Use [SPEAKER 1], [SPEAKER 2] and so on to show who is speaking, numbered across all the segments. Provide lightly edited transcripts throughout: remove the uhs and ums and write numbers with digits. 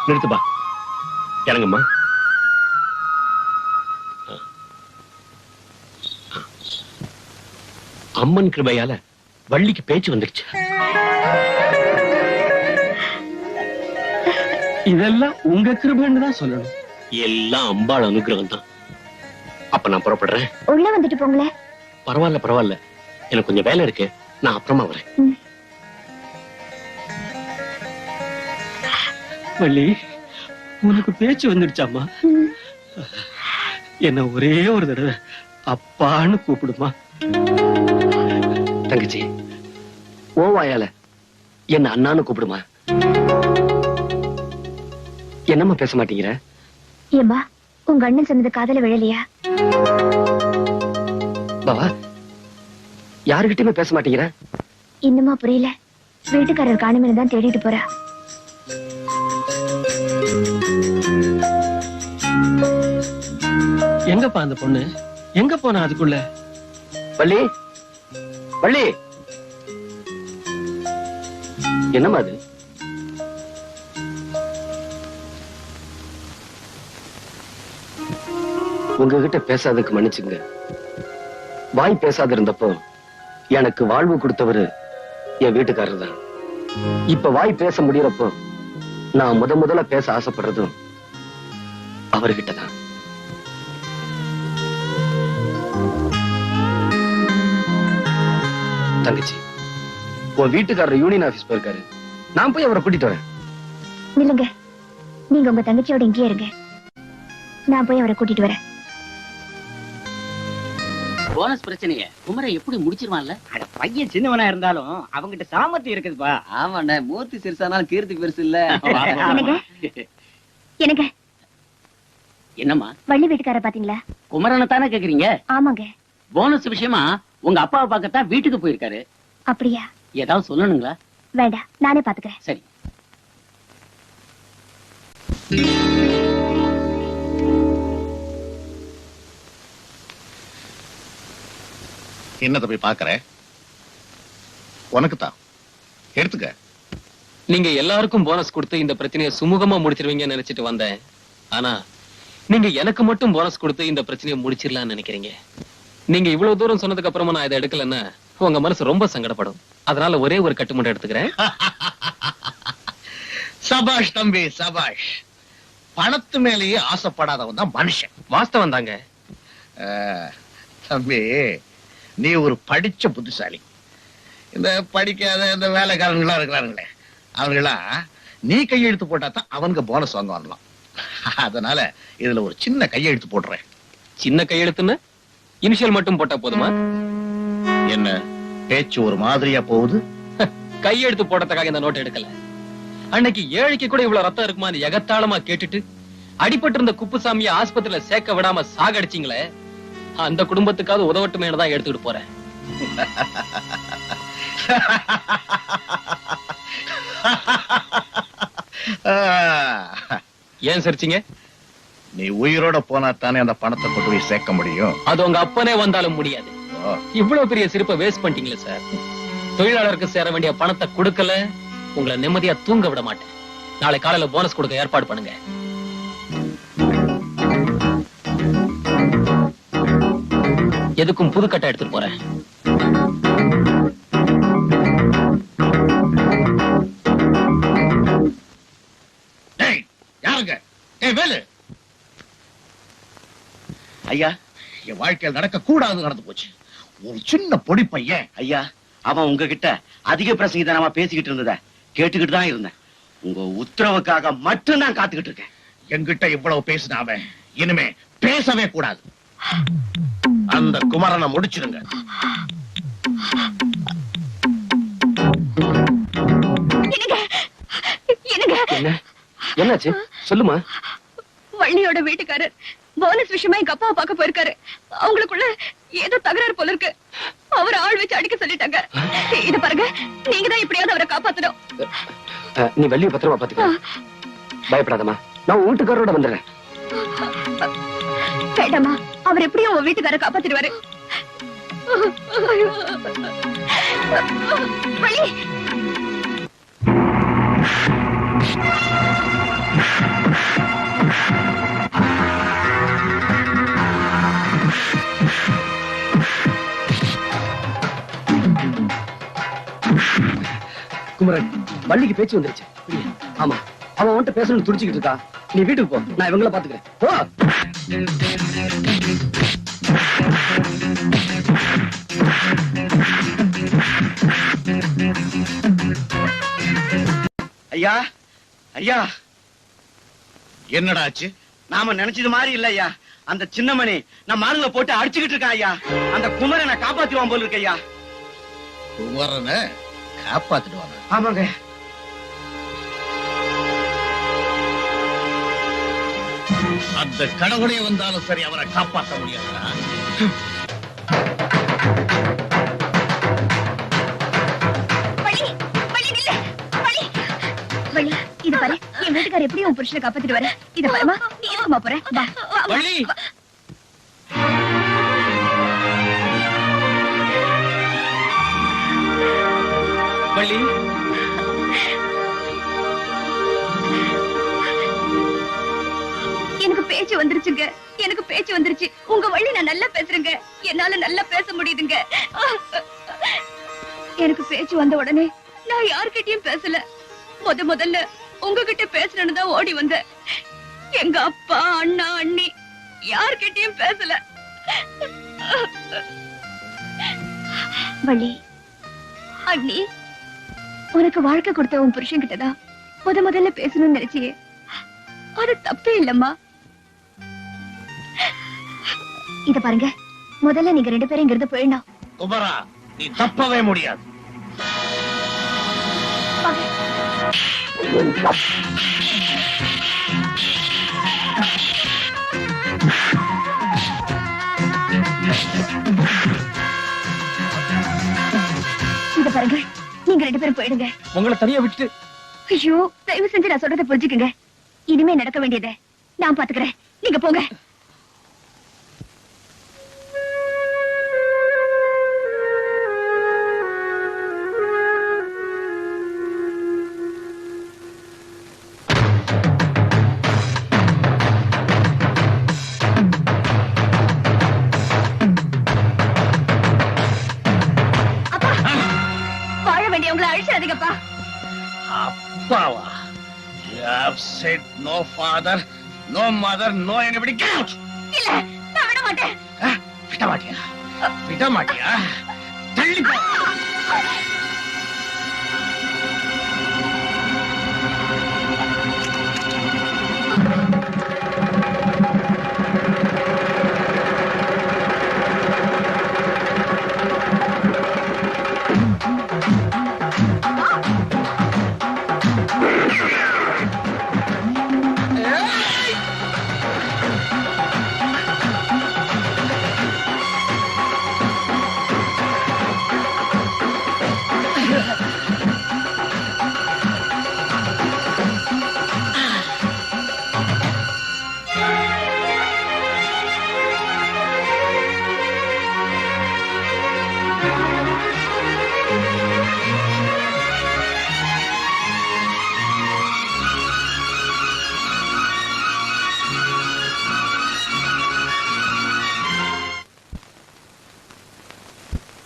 [SPEAKER 1] நிறுத்துப்பா, இறங்கம்மா. அம்மன் கிருபையால வள்ளிக்கு பேச்சு வந்துருச்சு.
[SPEAKER 2] இதெல்லாம் உங்க கிருபைன்னு தான் சொல்லணும்.
[SPEAKER 1] எல்லாம் அம்பாள் அனுகிரகம் தான். அப்ப நான் புறப்படுறேன்.
[SPEAKER 3] உள்ள வந்துட்டு போங்களே.
[SPEAKER 1] பரவாயில்ல பரவாயில்ல, எனக்கு கொஞ்சம் வேலை இருக்கு, நான் அப்புறமா வரேன்.
[SPEAKER 2] வள்ளி, உனக்கு பேச்சு வந்துடுச்சாமா? என்ன ஒரே ஒரு தடவை அப்பான்னு கூப்பிடுமா?
[SPEAKER 1] தங்கச்சி, ஓ வாயால என்ன அண்ணான்னு கூப்பிடுமா? என்னம்மா பேச மாட்டேங்கிற?
[SPEAKER 3] ஏம்பா, உங்க அண்ணன் சொன்னது காதல விழலையா?
[SPEAKER 1] பாவா, யாருகிட்டயுமே பேச மாட்டேங்கிற?
[SPEAKER 3] இன்னுமா புரியல? வீட்டுக்காரர் காணுமே தான் தேடிட்டு போறா.
[SPEAKER 2] எங்கப்பா அந்த பொண்ணு? எங்க போனா அதுக்குள்ள?
[SPEAKER 1] வள்ளி, வள்ளி, என்னம்மா அது? உங்ககிட்ட பேசாததுக்கு மன்னிச்சுங்க. வாய் பேசாத இருந்தப்போ எனக்கு வாழ்வு கொடுத்தவரு என் வீட்டுக்காரர் தான். இப்ப வாய் பேச முடியறப்போ நான் முதல்ல பேச ஆசைப்படுறதும் அவர்கிட்டதான். தங்கச்சி, உன் வீட்டுக்காரர் யூனியன் ஆபீஸ் போயிருக்காரு, நான் போய் அவரை கூட்டிட்டு வரேன்.
[SPEAKER 3] நில்லுங்க, நீங்க உங்க தங்கச்சியோட இங்கேயே இருங்க, நான் போய் அவரை கூட்டிட்டு வரேன்.
[SPEAKER 4] போனஸ் பிரச்சனைய குமரை எப்படி முடிச்சிருவான்ல?
[SPEAKER 5] அட பையன் சின்னவனா இருந்தாலும் அவங்கிட்ட சாமர்த்தியம் இருக்குதுப்பா.
[SPEAKER 4] ஆமாண்ணே, மூர்த்தி சிறுசானாலும் கீர்த்தி பெருசு இல்ல.
[SPEAKER 3] எனக்கு
[SPEAKER 4] என்னம்மா,
[SPEAKER 3] வள்ளி வீட்டுக்கார பாத்தீங்களா?
[SPEAKER 4] குமரனை தானே கேக்குறீங்க?
[SPEAKER 3] ஆமாங்க.
[SPEAKER 4] போனஸ் விஷயமா உங்க அப்பாவை பார்க்கத்தான் வீட்டுக்கு போயிருக்காரு.
[SPEAKER 3] அப்படியா?
[SPEAKER 4] ஏதாவது சொல்லணுங்களா?
[SPEAKER 3] வேண்டாம், நானே பாத்துக்கிறேன்.
[SPEAKER 4] சரி.
[SPEAKER 6] என்னத போய் பாக்குற? உனக்குத்தான் எடுத்துக்க.
[SPEAKER 2] நீங்க எல்லாருக்கும் போனஸ் கொடுத்து இந்த பிரச்சனையை சுமூகமா முடிச்சிருவீங்கன்னு நினைச்சிட்டு வந்தேன். ஆனா நீங்க எனக்கு மட்டும் போனஸ் கொடுத்து இந்த பிரச்சனையை முடிச்சிடலாம்னு நினைக்கிறீங்க. நீங்க இவ்வளவு தூரம் சொன்னதுக்கு அப்புறமா நான் இதை எடுக்கலன்னா உங்க மனசு ரொம்ப சங்கடப்படும். அதனால ஒரே ஒரு கட்டு மட்டும் எடுத்துக்கிறேன்.
[SPEAKER 6] சபாஷ் தம்பி, சபாஷ். பணத்து மேலேயே ஆசைப்படாதவன் தான் மனுஷன்.
[SPEAKER 2] வாஸ்தவம் தாங்க.
[SPEAKER 6] தம்பி, நீ ஒரு படிச்ச புத்திசாலி. இந்த படிக்காத இந்த வேலைக்காரங்களா இருக்கிறாங்களே, அவங்களா நீ கையெழுத்து போட்டா தான் அவனுக்கு போனஸ் வாங்க வரலாம். அதனால இதுல ஒரு சின்ன கையெழுத்து போடுறேன்.
[SPEAKER 2] சின்ன கையெழுத்துன்னு இனிஷியல் மட்டும் போட்டா போதுமா?
[SPEAKER 6] என்ன பேச்சு ஒரு மாதிரியா போகுது?
[SPEAKER 2] கையெழுத்து போடுறதுக்காக இந்த நோட் எடுக்கல. அன்னைக்கு ஏழைக்கு கூட இவ்வளவு ரத்தம் இருக்குமா எகத்தாளமா கேட்டுட்டு அடிபட்டு இருந்த குப்புசாமியை ஆஸ்பத்திரியில சேர்க்க விடாம சாகடிச்சிங்களே, அந்த குடும்பத்துக்காவது உதவட்டுமே தான் எடுத்துட்டு போறேன். ஏன் சிரிச்சீங்க?
[SPEAKER 6] நீ உயிரோட போனா தானே அந்த பணத்தை கொண்டு போய் சேர்க்க முடியும்.
[SPEAKER 2] அது உங்க அப்பனே வந்தாலும் முடியாது. இவ்வளவு பெரிய சிரிப்பை வேஸ்ட் பண்ணிட்டீங்களே சார். தொழிலாளருக்கு சேர வேண்டிய பணத்தை கொடுக்கல, உங்களை நிம்மதியா தூங்க விட மாட்டேன். நாளை காலையில போனஸ் கொடுக்க ஏற்பாடு பண்ணுங்க. எதுக்கும் புதுக்கட்டை எடுத்துட்டு போறேன்.
[SPEAKER 6] யாருங்க? வேலு
[SPEAKER 4] ஐயா,
[SPEAKER 6] என் வாழ்க்கையில் நடக்க கூடாது நடந்து போச்சு. ஒரு சின்ன பொடி பையன்.
[SPEAKER 4] ஐயா, அவன் உங்ககிட்ட அதிக பிரசங்கிதனமா பேசிக்கிட்டு இருந்தத கேட்டுக்கிட்டு தான் இருந்தேன். உங்க உத்தரவுக்காக மட்டும் நான் காத்துக்கிட்டு இருக்கேன்.
[SPEAKER 6] என்கிட்ட இவ்வளவு பேசின அவன் இனிமே பேசவே கூடாது. அந்த குமரனை முடிச்சிருங்க.
[SPEAKER 1] என்னாச்சு சொல்லுமா?
[SPEAKER 3] வள்ளியோட வீட்டுக்காரர் போனஸ் விஷயமா எங்க அப்பாவை பார்க்க போயிருக்காரு. அவங்களுக்குள்ள ஏதோ தகராறு போல இருக்கு. அவர் ஆள் வச்சு அடிக்க சொல்லிட்டாங்க. இது பாருங்க, நீங்க தான் எப்படியாவது அவரை காப்பாத்தணும்.
[SPEAKER 1] நீ வள்ளியை பத்திரமா பாத்துக்க. பயப்படாதமா, நான் வீட்டுக்காரோட வந்துடுறேன்.
[SPEAKER 3] வேண்டாமா, அவர் எப்படியும் உன் வீட்டுக்காரரை காப்பாத்திடுவாரு. வள்ளி,
[SPEAKER 1] குமரன், வள்ளிக்கு பேச்சு வந்துருச்சு. ஆமா, அவன் உன்கிட்ட பேசணும்னு துடிச்சுக்கிட்டு இருக்கா. நீ வீட்டுக்கு போ, நான் இவங்கள பாத்துக்கிறேன். போ.
[SPEAKER 4] ஐயா ஐயா,
[SPEAKER 6] என்னடா ஆச்சு?
[SPEAKER 4] நாம நினைச்சது மாதிரி இல்ல ஐயா. அந்த சின்னமணி நம்ம ஆளுங்களை போட்டு அடிச்சுக்கிட்டு இருக்கான் ஐயா. அந்த குமரனை காப்பாத்துவான் போல இருக்கு ஐயா.
[SPEAKER 6] குமரனை காப்பாத்திடுவாங்க.
[SPEAKER 4] ஆமாங்க.
[SPEAKER 6] அந்த கடவுளே வந்தாலும் சரி அவரை காப்பாற்ற முடியாதுடா.
[SPEAKER 3] வள்ளி, வள்ளி நில்லு. வள்ளி, வள்ளி, இது பாரு, என் வீட்டுக்காரர் எப்படி உன் புருஷனை காப்பாத்திட்டு வர. இத பாருமா, நீ எதுக்குமா போற? வா, வா, வா.
[SPEAKER 2] வள்ளி. வள்ளி,
[SPEAKER 3] எனக்கு பேச்சு வந்துருச்சுங்க. எனக்கு பேச்சு வந்துருச்சு. உங்க வள்ளி நான் நல்லா பேசுறேங்க. என்னால நல்லா பேச முடியுதுங்க. எனக்கு பேச்சு வந்த உடனே நான் யார்கிட்டயும் பேசல. முதல்ல உங்ககிட்ட பேசணும்னு தான் ஓடி வந்தேன். எங்க அப்பா, அண்ணா, அண்ணி யார்கிட்டயும் பேசல. வள்ளி, அண்ணி, உனக்கு வாழ்க்கை கொடுத்த உன் புருஷன் கிட்டதான் முதல்ல பேசணும்னு நினைச்சியே. அது தப்பே இல்லம்மா. இத பாருங்க, முதல்ல நீங்க 2 பேரும் இங்கிருந்து போயிடணும்.
[SPEAKER 6] குமரா, நீ தப்பவே முடியாது.
[SPEAKER 3] வாங்க. இத பாருங்க, நீங்க 2 பேரும் போயிடுங்க.
[SPEAKER 1] உங்களை தனியா விட்டுட்டு
[SPEAKER 3] ஐயோ, தயவு செஞ்சு நான் சொல்றதை புரிஞ்சுக்குங்க. இனிமே நடக்க வேண்டியதை நான் பாத்துக்கிறேன். நீங்க போங்க. அப்பா, வாழ வேண்டியவங்களை அழிச்சாதீங்கப்பா.
[SPEAKER 6] அப்பாவா? You have said no father, no mother, no anybody. Get out!
[SPEAKER 3] இல்ல, நான் விட மாட்டேன்.
[SPEAKER 6] விட மாட்டியா? விட மாட்டியா? தள்ளி போ.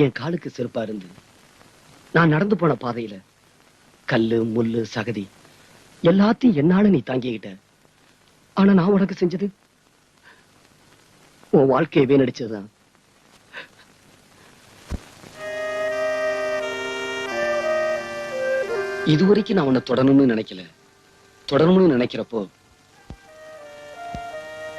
[SPEAKER 1] என் காலுக்கு செருப்பா இருந்து நான் நடந்து போன பாதையில கல்லு, முள்ளு, சகதி எல்லாத்தையும் என்னால நீ தாங்கிக்கிட்ட. ஆனா நான் உனக்கு செஞ்சது உன் வாழ்க்கையை வீணடிச்சதுதான். இதுவரைக்கும் நான் உன்னை தொடரணும்னு நினைக்கல. தொடரணும்னு நினைக்கிறப்போ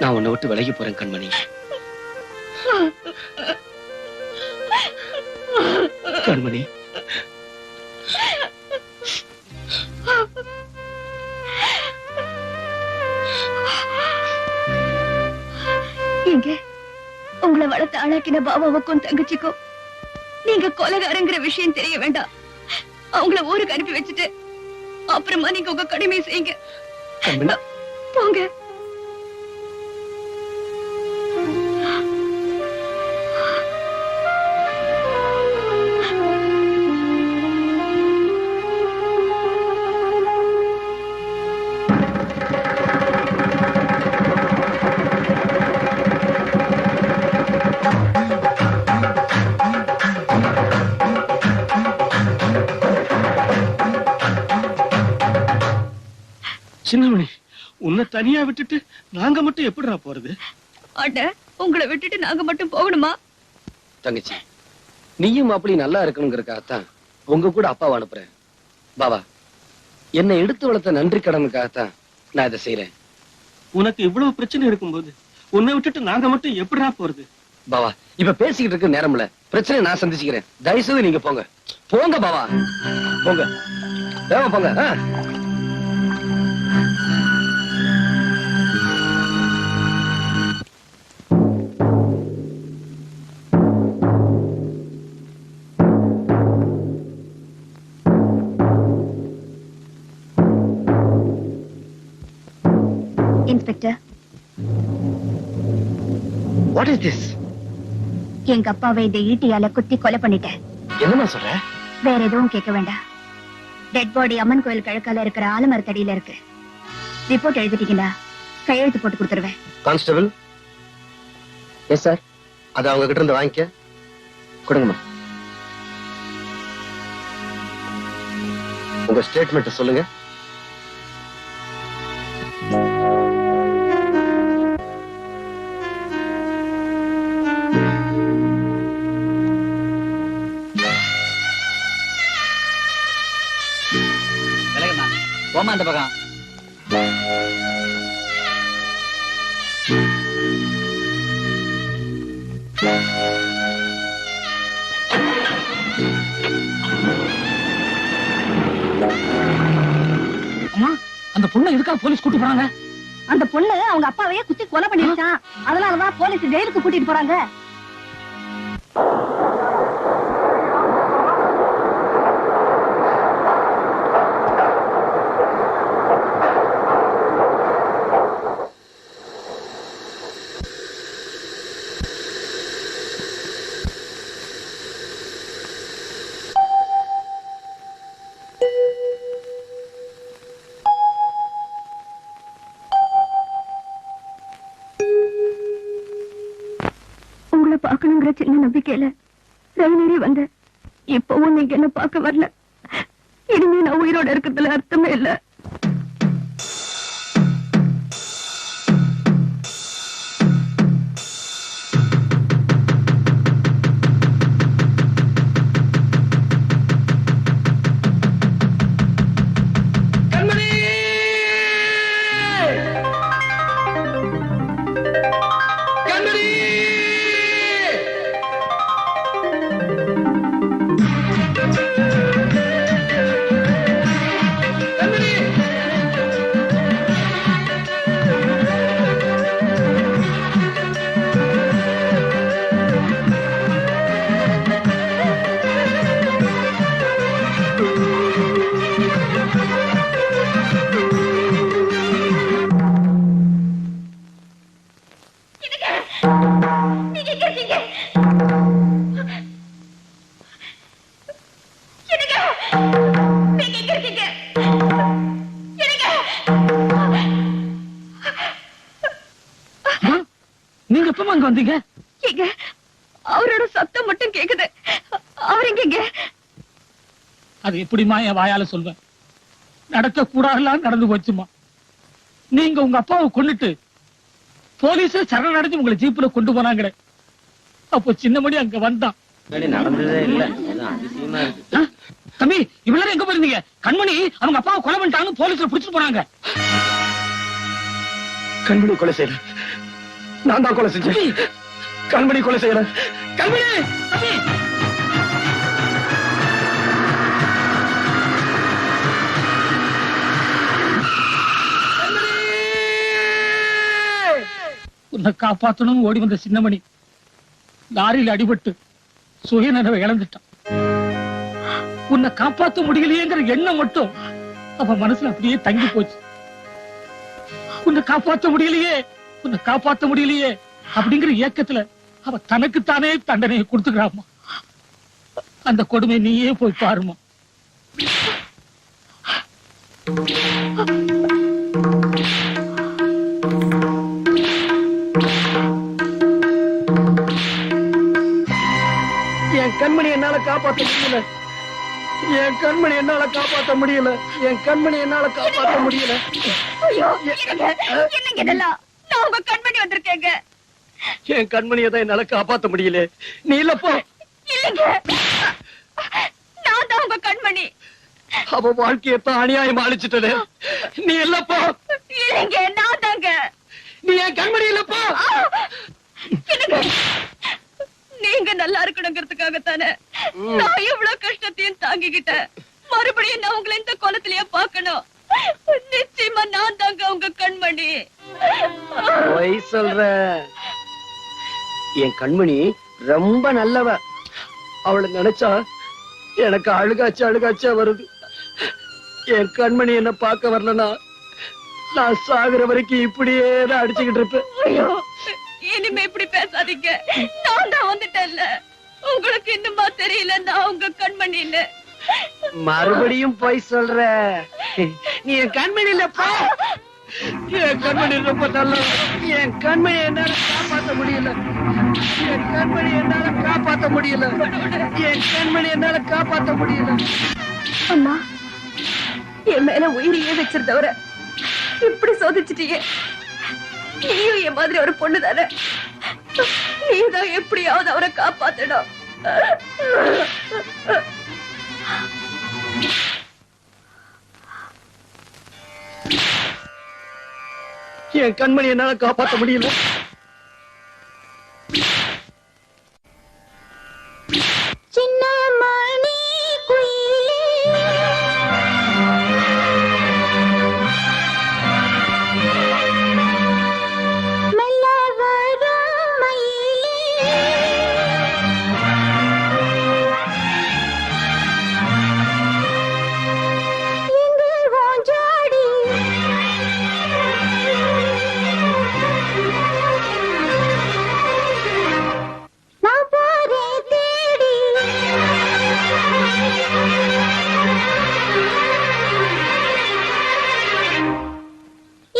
[SPEAKER 1] நான் உன்னை விட்டு விலகி போறேன் கண்மணி. கண்மணி,
[SPEAKER 3] எங்க உங்களை வளர்த்து ஆளாக்கின பாபாவுக்கும் தங்கச்சிக்கும் நீங்க கொலைகாரங்கிற விஷயம் தெரிய வேண்டாம். அவங்கள ஊருக்கு அனுப்பி வச்சுட்டு அப்புறமா நீங்க உங்க கடமை செய்யுங்க.
[SPEAKER 1] கண்மணி,
[SPEAKER 3] போங்க.
[SPEAKER 7] உன்னை தனியா விட்டுட்டு நாங்க மட்டும் எப்படிடா போறது?
[SPEAKER 3] அட, உங்களை விட்டுட்டு நாங்க மட்டும் போகணுமா?
[SPEAKER 1] தங்கச்சி, நீயும் அப்படி நல்லா இருக்கணுங்கிறதுக்காகத்தான் உங்க கூட அப்பாவை அனுப்புறேன். பாபா, என்னை எடுத்து வளர்த்த நன்றி கடனுக்காகத்தான் நான் இதை செய்யறேன்.
[SPEAKER 7] உனக்கு இவ்வளவு பிரச்சனை இருக்கும்போது உன்னை விட்டுட்டு நாங்க மட்டும் எப்படிடா போறது?
[SPEAKER 1] பாபா, இப்ப பேசிக்கிட்டு இருக்க நேரம் இல்ல. பிரச்சனை நான் சந்திச்சுக்கிறேன். தயவுசெய்து நீங்க போங்க. போங்க பாபா, போங்க. வேகமா போங்க.
[SPEAKER 3] Inspector,
[SPEAKER 1] what is this?
[SPEAKER 3] எங்க அப்பாவை இந்த ஈட்டியால குத்தி கொலை பண்ணிட்டேன்.
[SPEAKER 1] என்னமா சொல்ற?
[SPEAKER 3] வேற எதுவும் கேட்க வேண்டாம். டெட் பாடி அம்மன் கோயில் கிழக்கால இருக்கிற ஆலமரத்தடியில இருக்கு. ரிப்போர்ட் எழுதிட்டீங்களா? கையெழுத்து போட்டு கொடுத்துருவேன்.
[SPEAKER 1] கான்ஸ்டபிள். Yes sir. அது அவங்க கிட்ட இருந்து வாங்கிக்க. கொடுங்கம்மா. உங்க ஸ்டேட்மெண்ட் சொல்லுங்க.
[SPEAKER 5] போமா அந்த பக்கம்.
[SPEAKER 8] அம்மா, அந்த பொண்ணை எதுக்காக போலீஸ் கூட்டு போறாங்க?
[SPEAKER 3] அந்த பொண்ணு அவங்க அப்பாவையே குத்தி கொலை பண்ணிருச்சான். அதனாலதான் போலீஸ் ஜெயிலுக்கு கூட்டிட்டு போறாங்க. பாக்கணுங்கிற சின்ன நம்பிக்கையில ரவிநேரி வந்த. இப்பவும் நீங்க என்ன பார்க்க வரல. இனிமே நான் உயிரோட இருக்கிறதுல அர்த்தமே இல்ல.
[SPEAKER 8] நீங்க எப்பமா அங்க வந்தீங்க?
[SPEAKER 3] அவரோட சத்தம் மட்டும் கேக்குது. அவர் எங்க?
[SPEAKER 8] அது எப்படிமா என் வாயால சொல்வேன்? நடக்க கூடாதெல்லாம் நடந்து போச்சுமா. நீங்க உங்க அப்பாவை கொன்னுட்டு போலீஸ் சரணடைஞ்சு உங்களை ஜீப்ல கொண்டு போனாங்களே, அப்போ சின்னமணி அங்க வந்தான்.
[SPEAKER 4] நடந்ததே இல்ல. அதிசயமா இருக்கு.
[SPEAKER 8] தம்பி, இவ்வளவு எங்க போயிருந்தீங்க? கண்மணி அவங்க அப்பாவை கொலை பண்ணிட்டாங்க, போலீஸ்ல பிடிச்சிட்டு போனாங்க.
[SPEAKER 1] கண்மணி கொலை செய்யல, நான் தான் கொலை செஞ்சேன். கண்மணி கொலை செய்யல.
[SPEAKER 8] கண்மணி, தம்பி. உன்னை காப்பாத்தணும் ஓடி வந்த சின்னமணி லாரியில் அடிபட்டு சுயநினைவை இழந்துட்டான். உன்னை காப்பாற்ற முடியலையேங்கிற எண்ணம் மட்டும் அவன் மனசுல அப்படியே தங்கி போச்சு. உன்னை காப்பாற்ற முடியலையே, உன்னை காப்பாற்ற முடியலையே அப்படிங்கிற ஏக்கத்துல அவ தனக்குத்தானே தண்டனையை கொடுத்துக்கிறாமா. அந்த கொடுமை நீயே போய் பாருமா.
[SPEAKER 1] என் கண்மணி என்னால காப்பாற்ற முடியல. என் கண்மணி என்னால காப்பாற்ற முடியல. என் கண்மணி என்னால காப்பாற்ற முடியல.
[SPEAKER 3] ஐயோ, என்னங்க இதெல்லாம்? நான் உங்க கண்மணி வந்திருக்கேங்க.
[SPEAKER 1] என் கண்மணியை தான் என்னால காப்பாத்த முடியல. நீ இல்லப்போ.
[SPEAKER 3] இல்லைங்க, நான் தான் உங்க கண்மணி.
[SPEAKER 1] அவ வாழ்க்கையத்தான் அநியாயம் அழிச்சிட்டே. நீ இல்லப்போ.
[SPEAKER 3] இல்லைங்க, நான் தாங்க.
[SPEAKER 1] நீ என் கண்மணி இல்லப்போ.
[SPEAKER 3] என்னங்க, நீங்க நல்லா இருக்கணுங்கிறதுக்காகத்தானே நான் இவ்வளவு கஷ்டத்தையும் தாங்கிக்கிட்டேன். மறுபடியும் நான் உங்களை இந்த கோலத்திலேயே பார்க்கணும். நிச்சயமா நான் தாங்க உங்க கண்மணி.
[SPEAKER 1] பொய் சொல்ற. என் கண்மணி ரொம்ப நல்லவ. அவளை நினைச்சா எனக்கு அழுகாச்சா வருது. என் கண்மணி என்ன பார்க்க வரலனா நான் சாகுற வரைக்கும் இப்படியே தான் அடிச்சுக்கிட்டு இருப்பேன்.
[SPEAKER 3] ஐயோ, இனிமே இப்படி பேசாதீங்க. நான் தான் வந்துட்டேன்ல. உங்களுக்கு இன்னுமா தெரியல நான் உங்க கண்மணின்னு?
[SPEAKER 1] மறுபடியும் பொய் சொல்ற. நீ என் கண்மணி இல்லப்பா. என் கண்மணி ரொம்ப நல்ல. என் கண்மணி என்னால காப்பாத்த முடியல. என் கண்மணி என்னால காப்பாத்த முடியல. என் கண்மணி என்னால காப்பாத்த முடியல.
[SPEAKER 3] அம்மா, என் மேல உயிரையே வச்சிருந்தவர இப்படி சோதிச்சிட்டீங்க. நீயும் என் மாதிரி ஒரு பொண்ணு தானே. நீதான் எப்படியாவது அவரை காப்பாத்தணும்.
[SPEAKER 1] என் கண்மணி என்னால காப்பாத்த முடியல.
[SPEAKER 3] சின்ன மணி குயிலே, மெல்ல வரும் மயிலே, இங்கு உன் ஜோடி நான் போறேன் தேடி.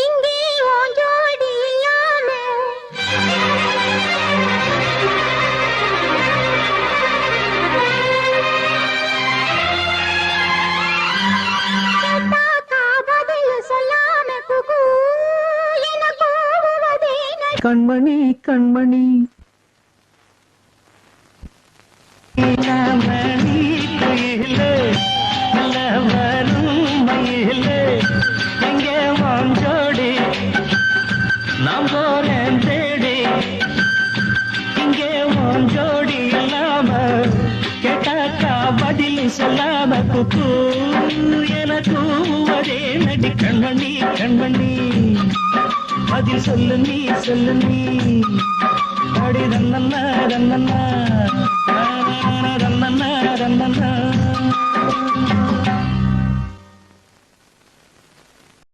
[SPEAKER 3] இங்கே உன் ஜோடி இல்லாம கேட்டாக்கா பதில் சொல்லாம குகு என கூவுவதே
[SPEAKER 7] கண்மணி கண்மணி மணி குயிலே, நல்ல வரும் மயிலே, எங்கே வாஞ்சோடி நாம் போறேன் தேடி. இங்கே வாஞ்சோடி இல்லாம கேட்டாக்கா பதில் சொல்லாம குக்கு என கூவதே நடி. கண்மணி கண்மணி பதில் சொல்லு நீ அடி தன்னன்னா